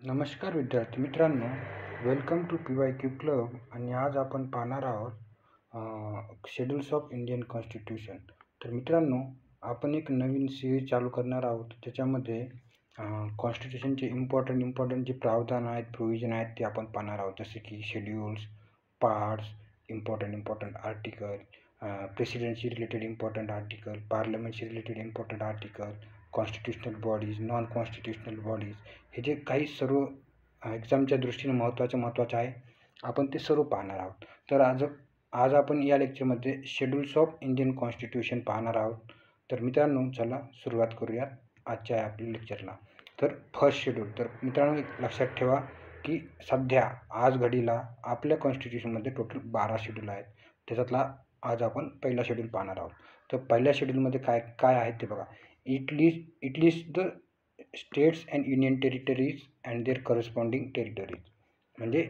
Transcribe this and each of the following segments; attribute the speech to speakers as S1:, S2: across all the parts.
S1: नमस्कार विद्यार्थी मित्रांनो, वेलकम टू PYQ क्लब. आणि आज आपण पाहणार आहोत शेड्यूल्स ऑफ इंडियन कॉन्स्टिट्यूशन. तर मित्रांनो, आपण एक नवीन सिरीज चालू करणार आहोत. त्याच्यामध्ये कॉन्स्टिट्यूशनचे इम्पॉर्टंट जे प्रावधान आहेत, प्रोव्हिजन आहेत ते आपण पाहणार आहोत. जसे की schedules, parts, important article, presidency related important article, पार्लमेंटशी related important article, constitutional bodies, non constitutional bodies, हे जे काही सर्व एक्झामच्या दृष्टीने महत्त्वाचं आहे, आपण ते सर्व पाहणार आहोत. तर आज आपण या लेक्चरमध्ये शेड्यूल्स ऑफ इंडियन कॉन्स्टिट्यूशन पाहणार आहोत. तर मित्रांनो, चला सुरुवात करूयात आजच्या आपल्या लेक्चरला. तर फर्स्ट शेड्यूल. तर मित्रांनो, लक्षात ठेवा की सध्या आज घडीला आपल्या कॉन्स्टिट्यूशनमध्ये टोटल 12 शेड्यूल आहेत. त्याच्यातला आज आपण पहिला शेड्यूल पाहणार आहोत. तर पहिल्या शेड्यूलमध्ये काय काय आहे ते बघा. It list the states and union territories and their corresponding territories. म्हणजे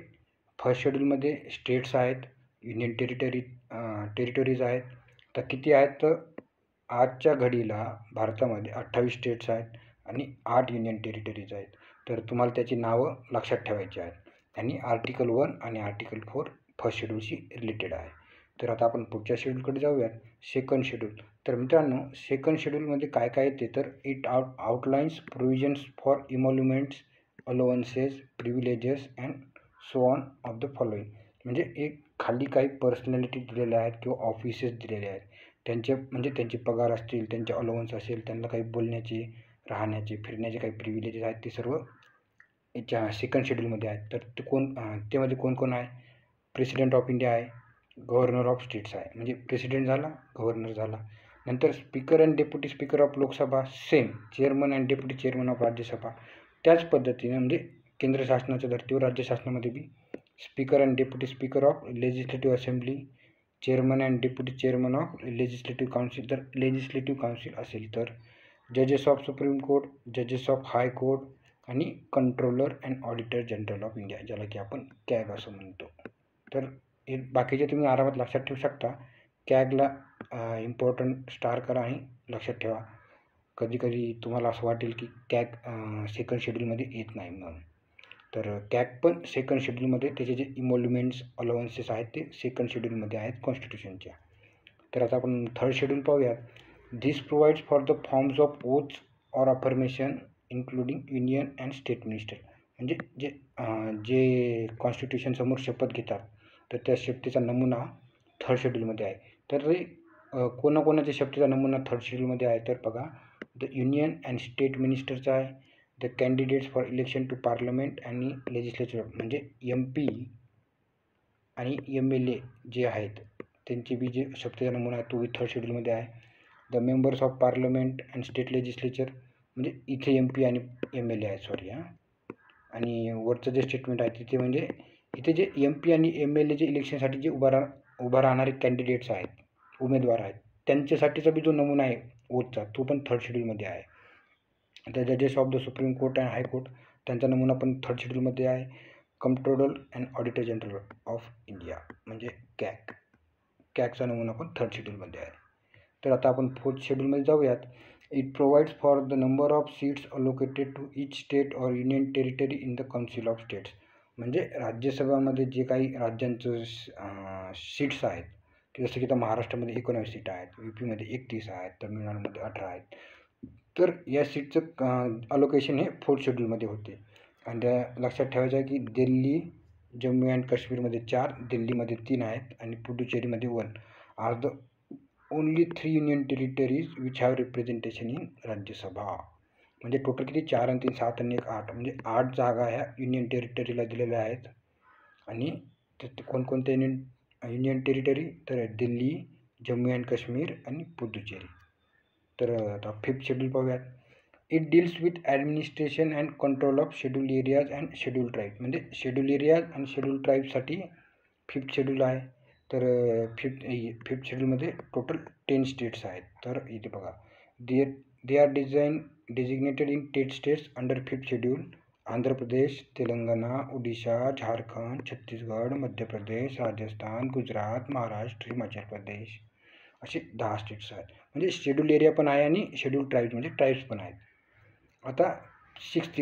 S1: फर्स्ट शेड्यूलमध्ये स्टेट्स आहेत, युनियन टेरिटरीज आहेत. तर किती आहेत? तर आजच्या घडीला भारतामध्ये 28 स्टेट्स आहेत आणि 8 युनियन टेरिटरीज आहेत. तर तुम्हाला त्याची नावं लक्षात ठेवायची आहेत. आणि आर्टिकल 1 आणि आर्टिकल 4 फर्स्ट शेड्यूलशी रिलेटेड आहे. तर आता आपण पुढच्या शेड्यूलकडे जाऊयात, सेकंड शेड्यूल. तर मित्रांनो, सेकंड शेड्यूलमध्ये काय काय येते? तर it outlines provisions for emoluments, allowances, privileges and so on of the following. म्हणजे एक खाली काही पर्सनॅलिटी दिलेल्या आहेत किंवा ऑफिसेस दिलेले आहेत. त्यांचे पगार असतील, त्यांचे अलाउन्स असेल, त्यांना काही बोलण्याचे, राहण्याचे, फिरण्याचे काही प्रिव्हिलेजेस आहेत, ते सर्व याच्या सेकंड शेड्यूलमध्ये आहेत. तर त्यामध्ये कोण आहे? प्रेसिडेंट ऑफ इंडिया आहे, गव्हर्नर ऑफ स्टेट्स आहे. म्हणजे प्रेसिडेंट झाला, गव्हर्नर झाला. नंतर speaker and deputy speaker of Lok Sabha same, chairman and deputy chairman of Rajya Sabha त्याच पद्धतीने. म्हणजे केंद्र शासनाच्या धर्तीवर राज्य शासनामध्ये बी speaker and deputy speaker of legislative assembly, chairman and deputy chairman of legislative council. तर लेजिस्लेटिव्ह काउन्सिल असेल तर जजेस ऑफ सुप्रीम कोर्ट, जजेस ऑफ हाय कोर्ट आणि controller and auditor general of India, ज्याला की आपण कॅग असं म्हणतो. तर हे बाकीचे तुम्ही आरामात लक्षात ठेवू शकता. कॅगला इम्पॉर्टंट स्टार करा आणि लक्षात ठेवा. कधी तुम्हाला असं वाटेल की कॅग सेकंड शेड्यूलमध्ये येत नाही म्हणून. तर कॅग पण सेकंड शेड्यूलमध्ये त्याचे जे इमोल्युमेंट्स, अलाउन्सेस आहेत ते सेकंड शेड्यूलमध्ये आहेत कॉन्स्टिट्यूशनच्या. तर आता आपण थर्ड शेड्यूल पाहूयात. This provides for the forms of oaths or affirmation including union and state minister. म्हणजे जे कॉन्स्टिट्यूशनसमोर शपथ घेतात, तर त्या शपथेचा नमुना थर्ड शेड्यूलमध्ये आहे. तर कोणाकोणाच्या शपथेचा नमुना थर्ड शेड्यूलमध्ये आहे? तर बघा, द युनियन अँड स्टेट मिनिस्टरचा आहे, the candidates for election to parliament आणि लेजिस्लेचर, म्हणजे MP आणि MLA जे आहेत त्यांची बी जे शपथेचा नमुना आहे तो थर्ड शेड्यूलमध्ये आहे. The members of parliament and state legislature, म्हणजे इथे MP आणि MLA आहे, सॉरी आणि वरचं जे स्टेटमेंट आहे तिथे म्हणजे इथे जे MP आणि MLA जे इलेक्शनसाठी जे उभा राहणारे कॅन्डिडेट्स आहेत, उमेदवार आहेत, त्यांच्यासाठीचा बी जो नमुना आहे ओथचा, तो पण थर्ड शेड्यूलमध्ये आहे. द जजेस of the supreme court and high court, त्यांचा नमुना पण थर्ड शेड्यूलमध्ये आहे. Controller and auditor general of India, म्हणजे कॅगचा नमुना पण थर्ड शेड्यूलमध्ये आहे. तर आता आपण फोर्थ शेड्यूलमध्ये जाऊयात. It provides for the number of seats allocated to each state or union territory in the council of states. म्हणजे राज्यसभामध्ये जे काही राज्यांचं सीट्स आहेत, जसं की आता महाराष्ट्रामध्ये 19 सीट आहेत, UPमध्ये 31 आहेत, तमिळनाडूमध्ये 18 आहेत. तर या सीटचं अलोकेशन हे फोर्थ शेड्यूलमध्ये होते. आणि त्या लक्षात ठेवायचं आहे की दिल्ली, जम्मू अँड काश्मीरमध्ये 4, दिल्लीमध्ये 3 आहेत आणि पुडुचेरीमध्ये 1 are the only 3 union territories which have representation in Rajya Sabha. म्हणजे टोटल किती? 4 आणि 3 7 आणि 1 8, म्हणजे 8 जागा ह्या युनियन टेरिटरीला दिलेल्या आहेत. आणि कोणकोणत्या युनियन टेरिटरी? तर दिल्ली, जम्मू अँड काश्मीर आणि पुडुचेरी. तर आता फिफ्थ शेड्यूल पाहूयात. It deals with administration and control of schedule areas and schedule tribe. म्हणजे शेड्यूल एरियाज आणि शेड्यूल ट्राईबसाठी फिफ्थ शेड्यूल आहे. तर फिफ्थ शेड्यूलमध्ये टोटल 10 स्टेट्स आहेत. तर इथे बघा, they are designated in 10 states under fifth schedule. Andhra Pradesh, Telangana, Odisha, Jharkhand, Chhattisgarh, Madhya Pradesh, Rajasthan, Gujarat, Maharashtra, Himachal Pradesh, असे 10 स्टेट्स आहेत. म्हणजे शेड्यूल एरिया पण आहे आणि शेड्यूल ट्राईब्स म्हणजे ट्राईब्स पण आहेत. आता सिक्स्थ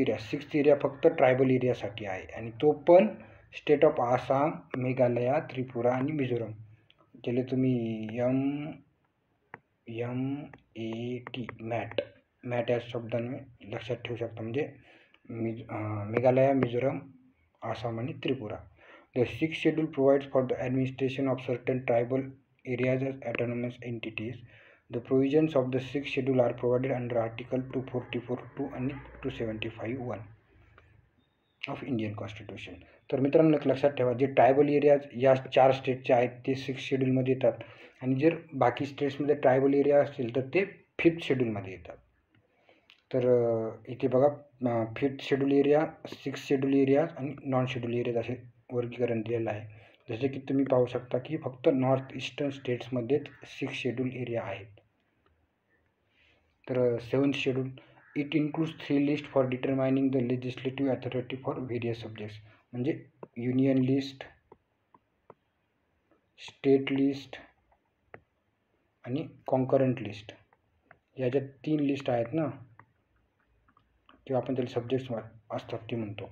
S1: एरिया फक्त ट्रायबल एरियासाठी आहे आणि तो पण स्टेट ऑफ आसाम, मेघालया, त्रिपुरा आणि मिझोरम. ज्याला तुम्ही MAT मॅट या शब्दाने लक्षात ठेवू शकता. म्हणजे मेघालया, मिझोरम, आसाम आणि Tripura. The sixth schedule provides for the administration of certain tribal areas as autonomous entities. The provisions of the sixth schedule are provided under Article 244(2) आणि 275(1) ऑफ इंडियन कॉन्स्टिट्यूशन. तर मित्रांनो एक लक्षात ठेवा, जे ट्रायबल एरियाज या 4 स्टेटचे आहेत ते सिक्स्थ शेड्यूलमध्ये येतात आणि जर बाकी स्टेट्समध्ये ट्रायबल एरिया असतील तर ते फिफ्थ शेड्यूलमध्ये येतात. तर इथे बघा fifth schedule area, sixth schedule area आणि नॉन शेड्यूल एरियाज असे वर्गीकरण दिलेलं आहे. जसे की तुम्ही पाहू शकता की फक्त नॉर्थ ईस्टर्न स्टेट्समध्येच सिक्स्थ शेड्यूल एरिया आहेत. तर seventh schedule, it includes 3 list for determining the legislative authority for various subjects. म्हणजे युनियन लिस्ट, स्टेट लिस्ट आणि कॉन्करंट लिस्ट या ज्या 3 लिस्ट आहेत ना, किंवा आपण त्याला सब्जेक्ट्स असतात ते म्हणतो,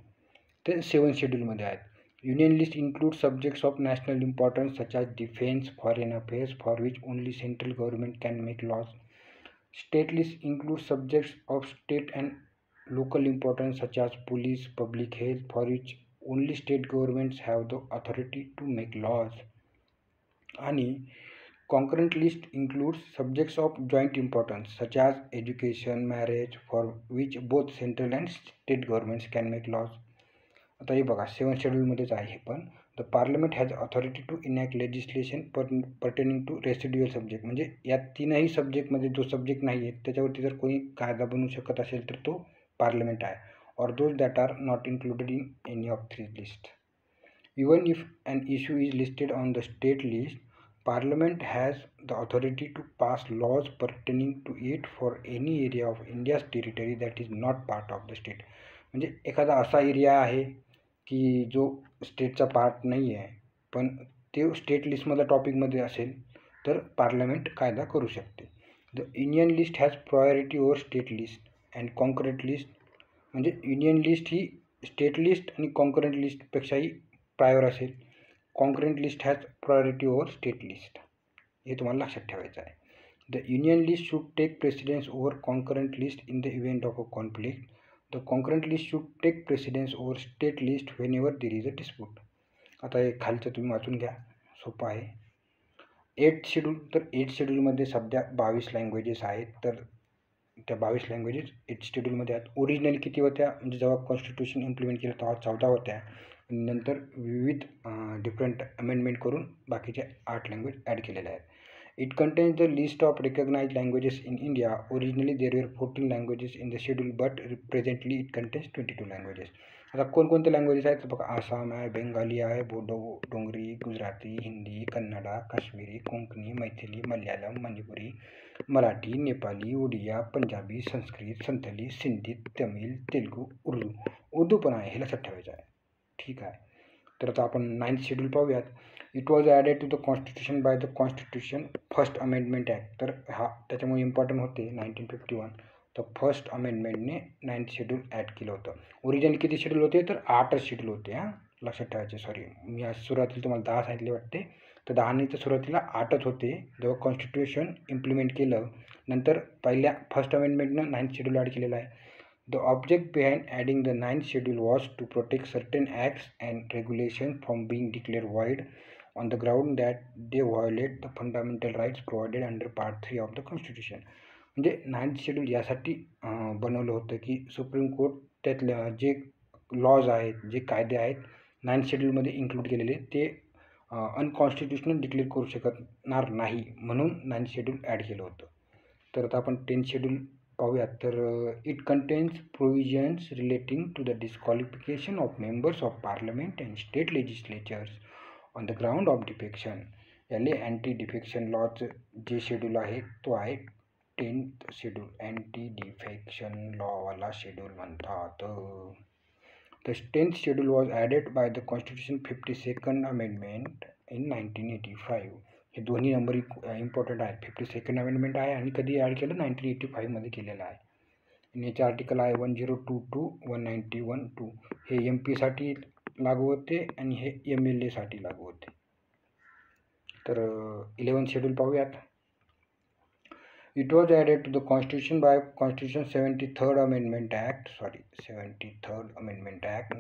S1: ते 7th शेड्यूलमध्ये आहेत. Union list includes subjects of national importance such as defense, foreign affairs, for which only central government can make laws. State list includes subjects of state and local importance such as police, public health, for which only state governments have the authority to make laws. आणि concurrent list includes subjects of joint importance such as education, marriage, for which both central and state governments can make laws. आता हे बघा 7th शेड्यूलमध्येच आहे. पण the parliament has authority to enact legislation pertaining to residual subject. म्हणजे या 3ही सब्जेक्टमध्ये जो सब्जेक्ट नाही आहे त्याच्यावरती जर कोणी कायदा बनवू शकत असेल तर तो पार्लमेंट आहे. Or those that are not included in any of 3 list. Even if an issue is listed on the state list, Parliament has the authority to pass laws pertaining to it for any area of India's territory that is not part of the state. म्हणजे एखादा असा area आहे की जो स्टेटचा part नाही आहे पण ते स्टेट लिस्टमधल्या टॉपिकमध्ये असेल तर पार्लमेंट कायदा करू शकते. The union list has priority over state list and concurrent list. म्हणजे युनियन लिस्ट ही स्टेट लिस्ट आणि कॉन्करंट लिस्टपेक्षाही प्रायोर असेल. Concurrent list has priority over state list. हे तुम्हाला लक्षात ठेवायचं आहे. The union list should take precedence over concurrent list in the event of a conflict. The concurrent list should take precedence over state list whenever there is a dispute. आता हे खालचं तुम्ही वाचून घ्या, सोपं आहे. 8th शेड्यूल, तर 8th शेड्यूलमध्ये सध्या 22 लँग्वेजेस आहेत. तर त्या 22 लँग्वेजेस 8th शेड्यूलमध्ये आहेत. ओरिजिनली किती होत्या, म्हणजे जेव्हा कॉन्स्टिट्यूशन इम्प्लिमेंट केलं तेव्हा 14 होत्या. नंतर विविध डिफरंट अमेंडमेंट करून बाकीचे 8 लँग्वेज ॲड केलेल्या आहेत. It contains the list of recognised languages in India. Originally there were 14 languages in the schedule but presently it contains 22 languages. आता कोणकोणते लँग्वेजेस आहेत तर बघा, आसाम आहे, बेंगाली आहे, बोडो, डोंगरी, गुजराती, हिंदी, कन्नडा, काश्मीरी, कोंकणी, मैथिली, मल्याळम, मणिपुरी, मराठी, नेपाली, ओडिया, पंजाबी, संस्कृत, संथाली, सिंधी, तमिळ, तेलुगू, उर्दू पण आहे. हे लक्षात ठेवायचं आहे. ठीक आहे. तर आता आपण 9th शेड्यूल पाहूयात. It was added to the constitution by the constitution first amendment act. तर हा त्याच्यामुळे इम्पॉर्टंट होते 1951. तर फर्स्ट अमेंडमेंटने 9th शेड्यूल ॲड केलं होतं. ओरिजिनल किती शेड्यूल होते तर 8च शेड्यूल होते. लक्षात ठेवायचे. सॉरी, मी आज सुरुवातीला तुम्हाला 10 सांगितले वाटते. तर 10 नाही तर सुरुवातीला 8च होते जेव्हा कॉन्स्टिट्यूशन इम्प्लिमेंट केलं. नंतर पहिल्या फर्स्ट अमेंडमेंटनं 9th शेड्यूल ॲड केलेलं आहे. The object behind adding the 9th schedule was to protect certain acts and regulations from being declared void on the ground that they violate the fundamental rights provided under Part 3 of the Constitution. म्हणजे 9th schedule यासाठी बनवलं होतं की supreme court त्यातल्या जे lodge आहेत, जे कायदे आहेत 9th शेड्यूलमध्ये इन्क्लूड केलेले ते अनकॉन्स्टिट्युशनल डिक्लेअर करू शकणार नाही, म्हणून 9th शेड्यूल ॲड केलं होतं. तर आता आपण 10th शेड्यूल पाहूयात. तर it contains provisions relating to the disqualification of members of parliament and state legislatures on the ground of defection. याले अँटी डिफेक्शन लॉचं जे शेड्यूल आहे तो आहे 10th शेड्यूल. अँटी डिफेक्शन लॉवाला शेड्यूल म्हणतात. The 10th schedule was added by the constitution 52nd amendment in 1985. हे दोन्ही नंबर इम्पॉर्टंट आहेत. 52nd अमेंडमेंट आहे आणि कधी ॲड केलं 1985मध्ये केलेलं आहे. आणि याचे आर्टिकल आहे 1022 1912 हे MP साठी लागू होते आणि हे MLA साठी लागू होते. तर 11th शेड्यूल पाहूयात. It was added to the Constitution by Constitution 73rd Amendment Act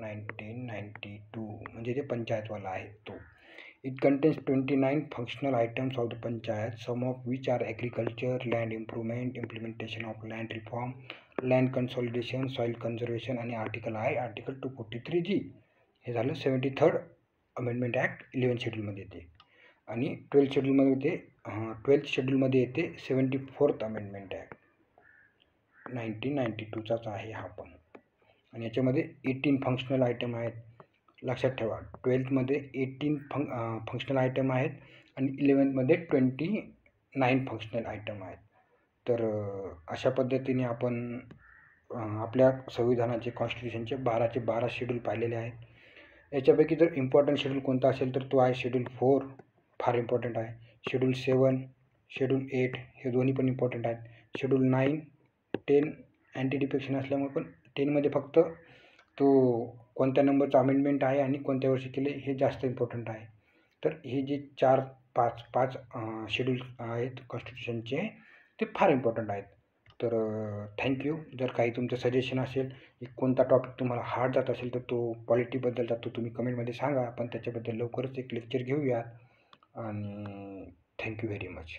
S1: 1992 म्हणजे ते पंचायतवाला आहे तो. It contains 29 functional items of the Panchayat, some of which are agriculture, land improvement, implementation of land reform, land consolidation, soil conservation आणि article आहे article 243G. हे झालं 73rd amendment act 11th शेड्यूलमध्ये येते. आणि 12th शेड्यूलमध्ये येते 74th अमेंडमेंट ॲक्ट 1992चाच आहे हा पण. आणि याच्यामध्ये 18 फंक्शनल आयटम आहेत. लक्षात ठेवा 12thमध्ये 18 फंक्शनल आयटम आहेत आणि 11thमध्ये 29 फंक्शनल आयटम आहेत. तर अशा पद्धतीने आपण आपल्या संविधानाचे कॉन्स्टिट्यूशनचे 12 शेड्यूल पाहिलेले आहेत. याच्यापैकी जर इम्पॉर्टंट शेड्यूल कोणता असेल तर तो आहे शेड्यूल 4, फार इम्पॉर्टंट आहे. शेड्यूल 7, शेड्यूल 8 हे दोन्ही पण इम्पॉर्टंट आहेत. शेड्यूल 9, 10 अँटी डिफेक्शन असल्यामुळे पण 10मध्ये फक्त तो कोणत्या नंबरचा अमेंडमेंट आहे आणि कोणत्या वर्षी केले हे जास्त इम्पॉर्टंट आहे. तर हे जे 5 शेड्यूल आहेत कॉन्स्टिट्यूशनचे ते फार इम्पॉर्टंट आहेत. तर थँक्यू. जर काही तुमचं सजेशन असेल की कोणता टॉपिक तुम्हाला हार्ड जात असेल तर तो पॉलिटीबद्दल जातो तुम्ही कमेंटमध्ये सांगा. आपण त्याच्याबद्दल लवकरच एक लेक्चर घेऊयात. आणि थँक्यू व्हेरी मच.